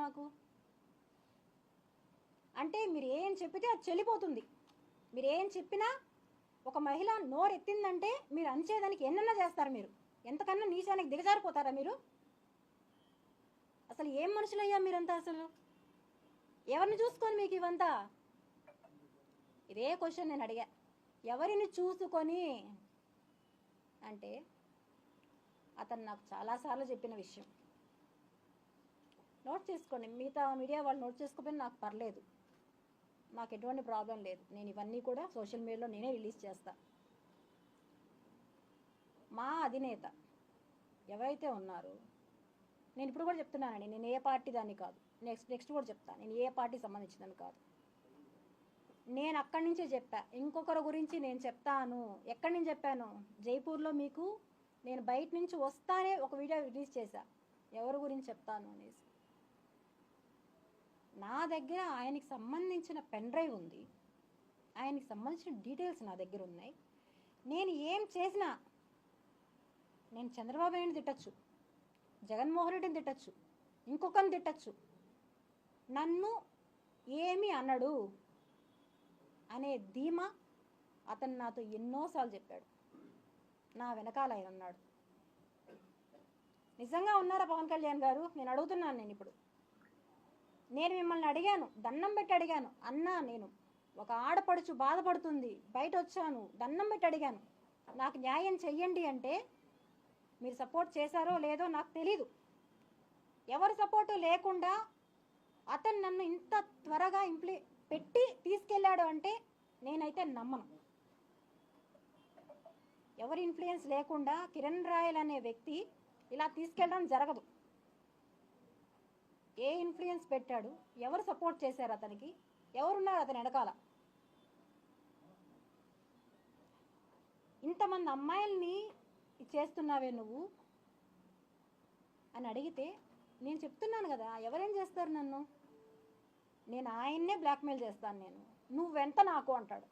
నాకు? అంటే మీరు ఏం చెప్పితే అది చెల్లిపోతుంది. మీరు ఏం చెప్పినా ఒక మహిళ నోరెత్తిందంటే మీరు అంచేదానికి ఎన్నన్నా చేస్తారు. మీరు ఎంతకన్నా నీచానికి దిగజారిపోతారా మీరు? అసలు ఏం మనుషులయ్యా మీరంతా? అసలు ఎవరిని చూసుకొని మీకు ఇవంతా? ఇదే క్వశ్చన్ నేను అడిగా, ఎవరిని చూసుకొని అంటే అతను నాకు చాలాసార్లు చెప్పిన విషయం. నోట్ చేసుకోండి, మిగతా మీడియా వాళ్ళు నోట్ చేసుకోకపోయినా నాకు పర్లేదు, నాకు ఎటువంటి ప్రాబ్లం లేదు. నేను ఇవన్నీ కూడా సోషల్ మీడియాలో నేనే రిలీజ్ చేస్తా. మా అధినేత ఎవరైతే ఉన్నారో, నేను ఇప్పుడు కూడా చెప్తున్నానండి, నేను ఏ పార్టీ దాన్ని కాదు, నెక్స్ట్ కూడా చెప్తాను, నేను ఏ పార్టీ సంబంధించిందని కాదు. నేను అక్కడి నుంచే చెప్పా, ఇంకొకరి గురించి నేను చెప్తాను. ఎక్కడి నుంచి చెప్పాను? జైపూర్లో మీకు నేను బయట నుంచి వస్తానే ఒక వీడియో రిలీజ్ చేశా, ఎవరి గురించి చెప్తాను అనేసి. నా దగ్గర ఆయనకి సంబంధించిన పెన్ డ్రైవ్ ఉంది, ఆయనకి సంబంధించిన డీటెయిల్స్ నా దగ్గర ఉన్నాయి. నేను ఏం చేసినా, నేను చంద్రబాబు నాయుడిని తిట్టచ్చు, జగన్మోహన్ రెడ్డిని తిట్టచ్చు, ఇంకొకరిని తిట్టచ్చు, నన్ను ఏమీ అన్నాడు అనే ధీమా అతను నాతో ఎన్నోసార్లు చెప్పాడు. నా వెనకాల ఆయన ఉన్నాడు. నిజంగా ఉన్నారా పవన్ కళ్యాణ్ గారు? నేను అడుగుతున్నాను. నేను మిమ్మల్ని అడిగాను, దండం పెట్టి అడిగాను, అన్నా నేను ఒక ఆడపడుచు బాధపడుతుంది, బయట వచ్చాను, దండం పెట్టి అడిగాను, నాకు న్యాయం చెయ్యండి అంటే మీరు సపోర్ట్ చేశారో లేదో నాకు తెలీదు. ఎవరు సపోర్టు లేకుండా అతను నన్ను ఇంత త్వరగా పెట్టి తీసుకెళ్ళాడు అంటే నేనైతే నమ్మను. ఎవరి ఇన్ఫ్లుయెన్స్ లేకుండా కిరణ్ రాయల్ అనే వ్యక్తి ఇలా తీసుకెళ్ళడం జరగదు. ఏ ఇన్ఫ్లుయెన్స్ పెట్టాడు? ఎవరు సపోర్ట్ చేశారు అతనికి? ఎవరున్నారు అతని వెనకాల? ఇంతమంది అమ్మాయిల్ని చేస్తున్నావే నువ్వు అని అడిగితే నేను చెప్తున్నాను కదా, ఎవరేం చేస్తారు నన్ను? నేను ఆయన్నే బ్లాక్మెయిల్ చేస్తాను. నువ్వెంత నాకు అంటాడు.